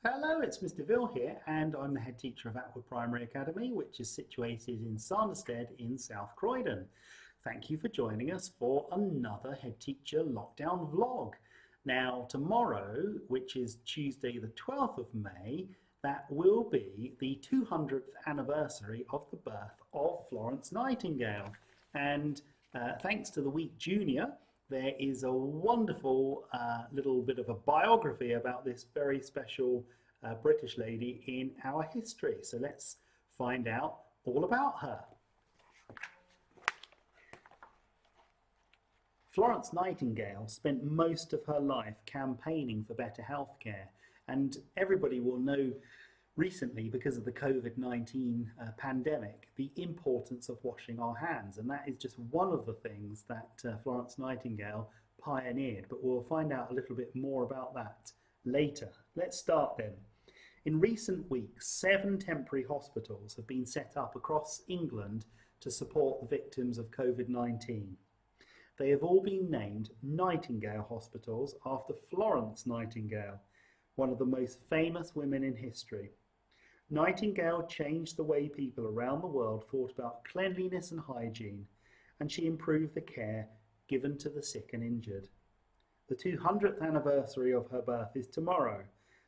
Hello, it's Mr Veale here, and I'm the head teacher of Atwood Primary Academy, which is situated in Sanderstead in South Croydon. Thank you for joining us for another head teacher lockdown vlog. Now, tomorrow, which is Tuesday the 12th of May, that will be the 200th anniversary of the birth of Florence Nightingale. And thanks to the Week Junior, there is a wonderful little bit of a biography about this very special British lady in our history. So let's find out all about her. Florence Nightingale spent most of her life campaigning for better healthcare, and everybody will know recently, because of the COVID-19 pandemic, the importance of washing our hands, and that is just one of the things that Florence Nightingale pioneered, but we'll find out a little bit more about that later. Let's start then. In recent weeks, 7 temporary hospitals have been set up across England to support the victims of COVID-19. They have all been named Nightingale Hospitals after Florence Nightingale, one of the most famous women in history. Nightingale changed the way people around the world thought about cleanliness and hygiene, and she improved the care given to the sick and injured. The 200th anniversary of her birth is tomorrow,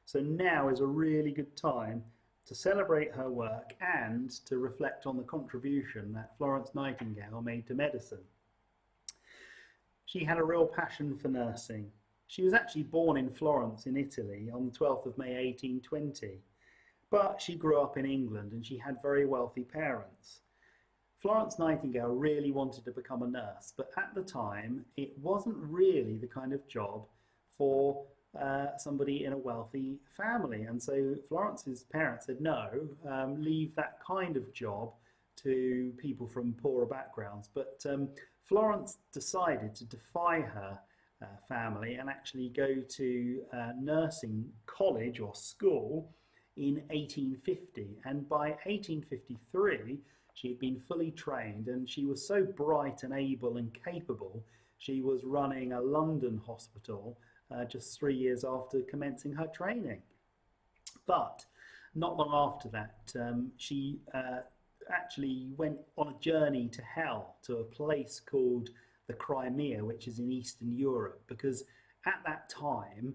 so now is a really good time to celebrate her work and to reflect on the contribution that Florence Nightingale made to medicine. She had a real passion for nursing. She was actually born in Florence in Italy on the 12th of May 1820. But she grew up in England and she had very wealthy parents. Florence Nightingale really wanted to become a nurse, but at the time it wasn't really the kind of job for somebody in a wealthy family. And so Florence's parents said, no, leave that kind of job to people from poorer backgrounds. But Florence decided to defy her family and actually go to nursing college or school in 1850, and by 1853 she had been fully trained, and she was so bright and able and capable she was running a London hospital just 3 years after commencing her training. But not long after that she actually went on a journey to hell, to a place called the Crimea, which is in Eastern Europe, because at that time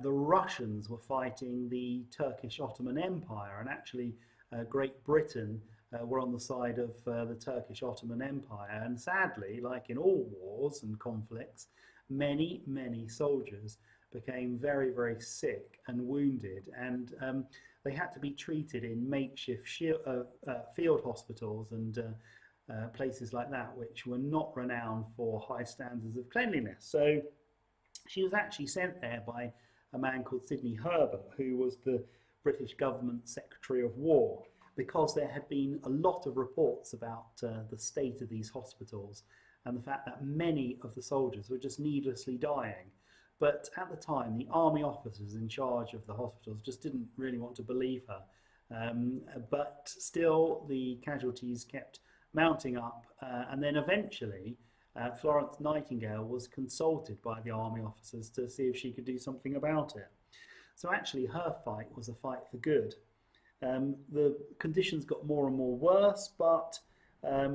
the Russians were fighting the Turkish Ottoman Empire, and actually Great Britain were on the side of the Turkish Ottoman Empire. And sadly, like in all wars and conflicts, many soldiers became very sick and wounded, and they had to be treated in makeshift field hospitals and places like that, which were not renowned for high standards of cleanliness. So she was actually sent there by a man called Sidney Herbert, who was the British government Secretary of War, because there had been a lot of reports about the state of these hospitals and the fact that many of the soldiers were just needlessly dying. But at the time, the army officers in charge of the hospitals just didn't really want to believe her. But still, the casualties kept mounting up, and then eventually Florence Nightingale was consulted by the army officers to see if she could do something about it. So actually her fight was a fight for good. The conditions got more and more worse, but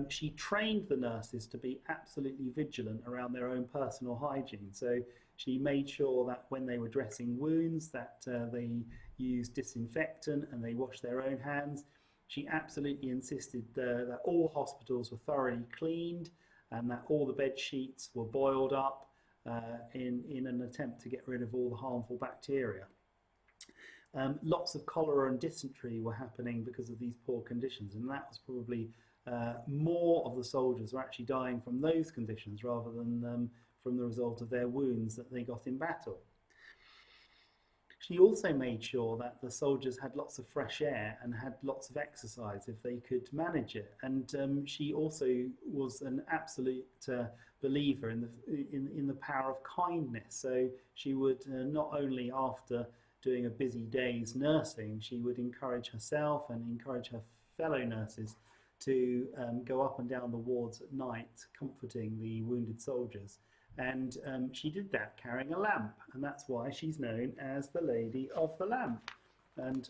she trained the nurses to be absolutely vigilant around their own personal hygiene. So she made sure that when they were dressing wounds that they used disinfectant and they washed their own hands. She absolutely insisted that all hospitals were thoroughly cleaned and that all the bed sheets were boiled up in an attempt to get rid of all the harmful bacteria. Lots of cholera and dysentery were happening because of these poor conditions, and that was probably more of the soldiers were actually dying from those conditions rather than from the result of their wounds that they got in battle. She also made sure that the soldiers had lots of fresh air and had lots of exercise if they could manage it. And she also was an absolute believer in the power of kindness. So she would not only, after doing a busy day's nursing, she would encourage herself and encourage her fellow nurses to go up and down the wards at night comforting the wounded soldiers. And she did that carrying a lamp, and that's why she's known as the Lady of the Lamp. And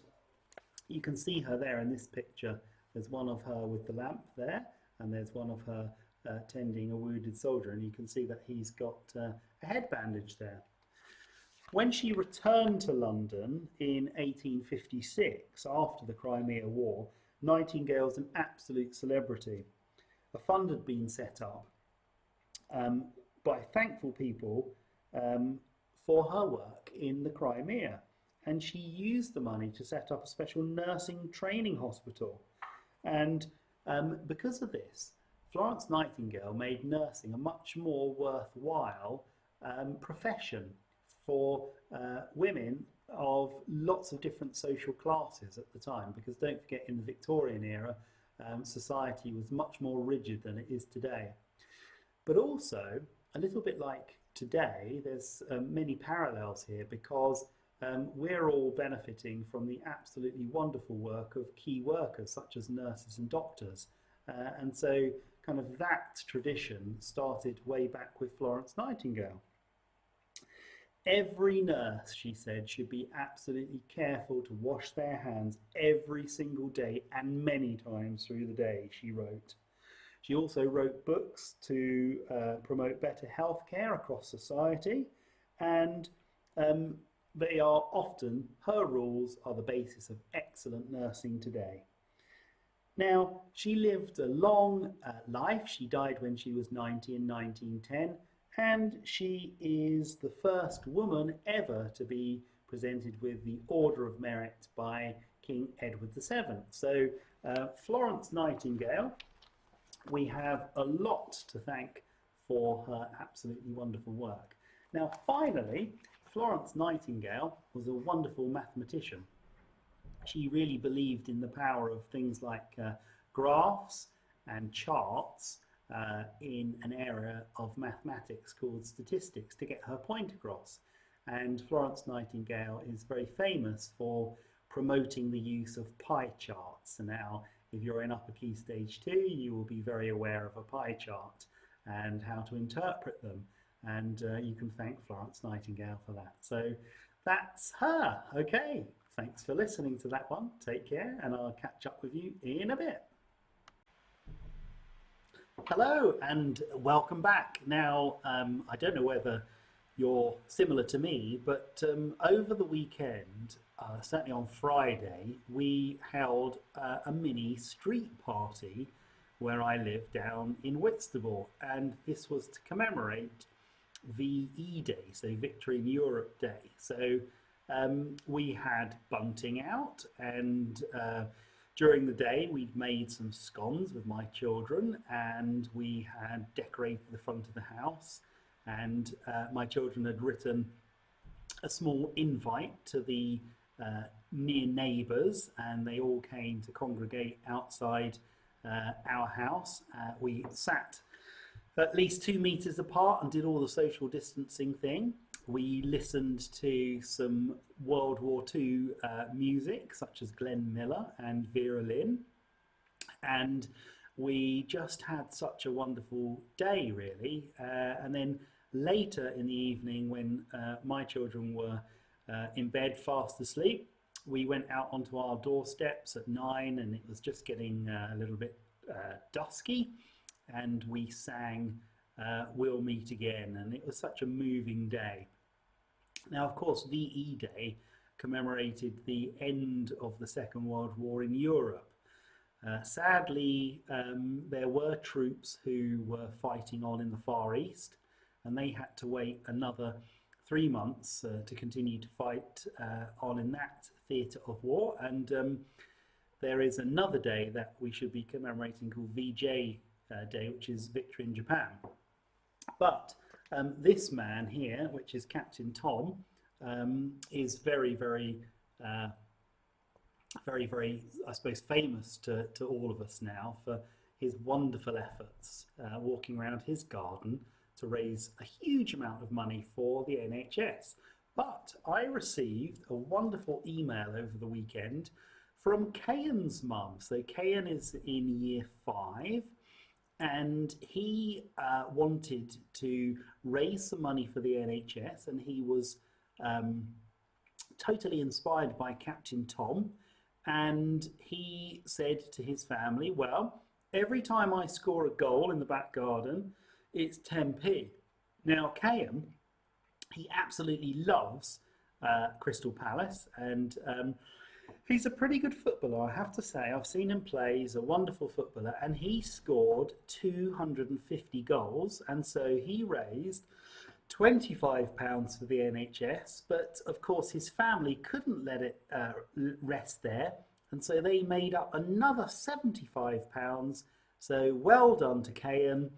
you can see her there in this picture. There's one of her with the lamp there, and there's one of her tending a wounded soldier, and you can see that he's got a head bandage there. When she returned to London in 1856, after the Crimea War, Nightingale's an absolute celebrity. A fund had been set up by thankful people for her work in the Crimea, and she used the money to set up a special nursing training hospital. And because of this, Florence Nightingale made nursing a much more worthwhile profession for women of lots of different social classes at the time, because don't forget, in the Victorian era, society was much more rigid than it is today. But also, a little bit like today, there's many parallels here, because we're all benefiting from the absolutely wonderful work of key workers such as nurses and doctors. And so kind of that tradition started way back with Florence Nightingale. Every nurse, she said, should be absolutely careful to wash their hands every single day and many times through the day, she wrote. She also wrote books to promote better healthcare across society, and they are often, her rules are the basis of excellent nursing today. Now, she lived a long life. She died when she was 90 in 1910, and she is the first woman ever to be presented with the Order of Merit by King Edward VII. So Florence Nightingale, we have a lot to thank for her absolutely wonderful work. Now finally, Florence Nightingale was a wonderful mathematician. She really believed in the power of things like graphs and charts in an area of mathematics called statistics to get her point across. And Florence Nightingale is very famous for promoting the use of pie charts. And now, if you're in upper key stage 2, you will be very aware of a pie chart and how to interpret them. And you can thank Florence Nightingale for that. So that's her. Okay, thanks for listening to that one. Take care, and I'll catch up with you in a bit. Hello and welcome back. Now, I don't know whether you're similar to me, but over the weekend, certainly on Friday, we held a mini street party where I live down in Whitstable, and this was to commemorate VE Day, so Victory in Europe Day. So we had bunting out, and during the day we'd made some scones with my children, and we had decorated the front of the house, and my children had written a small invite to the near neighbours, and they all came to congregate outside our house. We sat at least 2 meters apart and did all the social distancing thing. We listened to some World War II music, such as Glenn Miller and Vera Lynn, and we just had such a wonderful day, really. And then later in the evening, when my children were in bed fast asleep, we went out onto our doorsteps at 9, and it was just getting a little bit dusky, and we sang We'll Meet Again, and it was such a moving day. Now, of course, VE Day commemorated the end of the Second World War in Europe. Sadly, there were troops who were fighting on in the Far East, and they had to wait another 3 months to continue to fight on in that theatre of war. And there is another day that we should be commemorating called VJ Day, which is Victory in Japan. But this man here, which is Captain Tom, is very, I suppose, famous to all of us now for his wonderful efforts walking around his garden to raise a huge amount of money for the NHS. But I received a wonderful email over the weekend from Kayan's mum. So Kayan is in year 5, and he wanted to raise some money for the NHS, and he was totally inspired by Captain Tom, and he said to his family, well, every time I score a goal in the back garden, it's 10p. Now, Kayhan, he absolutely loves Crystal Palace, and he's a pretty good footballer, I have to say. I've seen him play. He's a wonderful footballer, and he scored 250 goals, and so he raised £25 for the NHS. But of course, his family couldn't let it rest there, and so they made up another £75. So well done to Kayhan.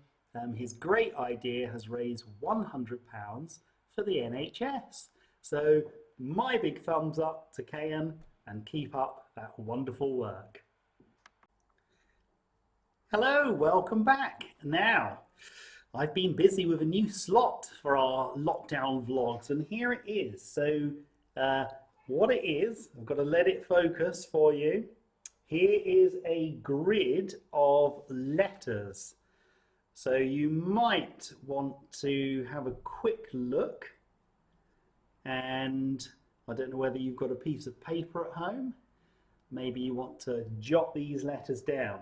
His great idea has raised £100 for the NHS. So my big thumbs up to Kayhan, and keep up that wonderful work. Hello, welcome back. Now, I've been busy with a new slot for our lockdown vlogs, and here it is. So what it is, I've got to let it focus for you. Here is a grid of letters. So you might want to have a quick look, and I don't know whether you've got a piece of paper at home. Maybe you want to jot these letters down.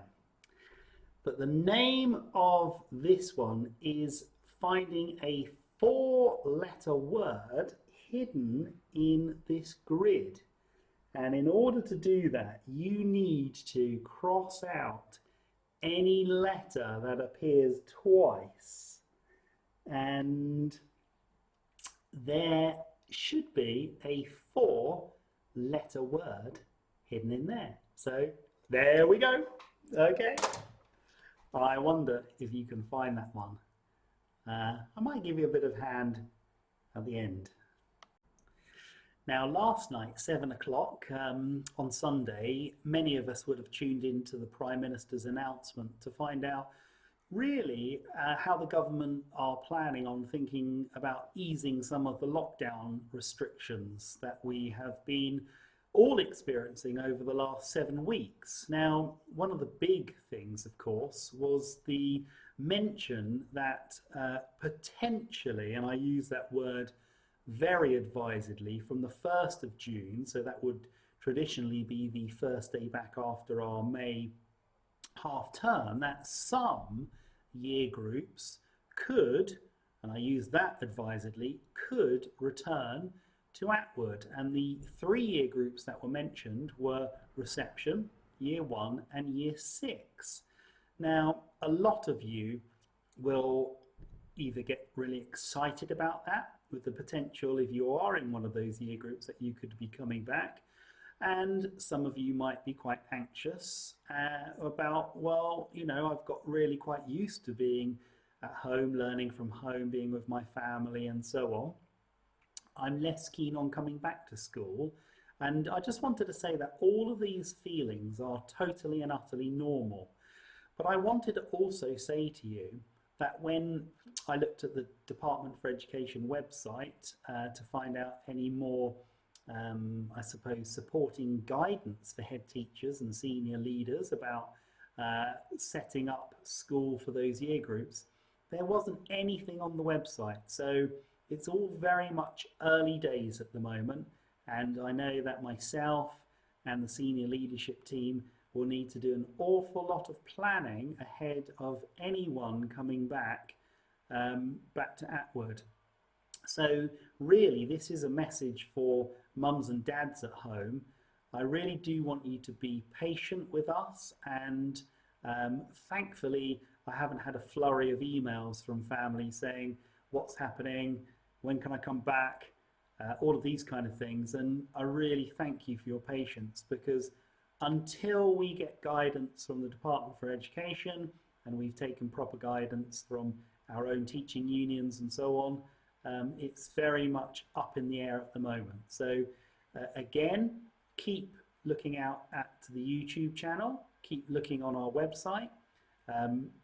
But the name of this one is finding a 4-letter word hidden in this grid. And in order to do that, you need to cross out any letter that appears twice. And there should be a 4-letter word hidden in there. So there we go. Okay. I wonder if you can find that one. I might give you a bit of hand at the end. Now, last night, 7 o'clock on Sunday, many of us would have tuned into the Prime Minister's announcement to find out really how the government are planning on thinking about easing some of the lockdown restrictions that we have been all experiencing over the last 7 weeks. Now, one of the big things, of course, was the mention that potentially, and I use that word very advisedly, from the 1st of June, so that would traditionally be the first day back after our May half term, that some year groups could, and I use that advisedly, could return to Atwood. And the 3 year groups that were mentioned were reception, year 1 and year 6. Now, a lot of you will either get really excited about that, with the potential, if you are in one of those year groups, that you could be coming back. And some of you might be quite anxious about, well, you know, I've got really quite used to being at home, learning from home, being with my family and so on. I'm less keen on coming back to school. And I just wanted to say that all of these feelings are totally and utterly normal. But I wanted to also say to you that when I looked at the Department for Education website to find out any more, I suppose, supporting guidance for head teachers and senior leaders about setting up school for those year groups, there wasn't anything on the website. So it's all very much early days at the moment, and I know that myself and the senior leadership team will need to do an awful lot of planning ahead of anyone coming back back to Atwood. So really, this is a message for mums and dads at home. I really do want you to be patient with us, and thankfully I haven't had a flurry of emails from families saying what's happening, when can I come back, all of these kind of things. And I really thank you for your patience, because until we get guidance from the Department for Education, and we've taken proper guidance from our own teaching unions and so on, it's very much up in the air at the moment. So again, keep looking out at the YouTube channel, keep looking on our website,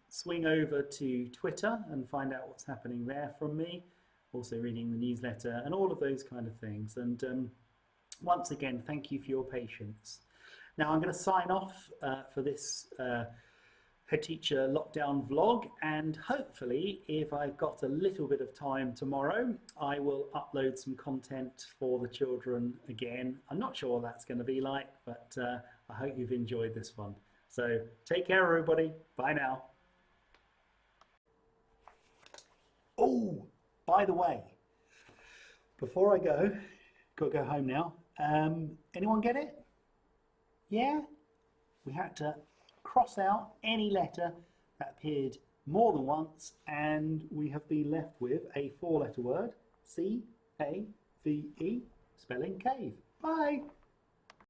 swing over to Twitter and find out what's happening there from me, also reading the newsletter and all of those kind of things. And once again, thank you for your patience. Now I'm going to sign off for this Head Teacher lockdown vlog, and hopefully if I've got a little bit of time tomorrow I will upload some content for the children again. I'm not sure what that's going to be like, but I hope you've enjoyed this one. So take care everybody, bye now. Oh, by the way, before I go, got to go home now. Anyone get it? Yeah? We had to cross out any letter that appeared more than once, and we have been left with a 4-letter word, C-A-V-E, spelling cave. Bye!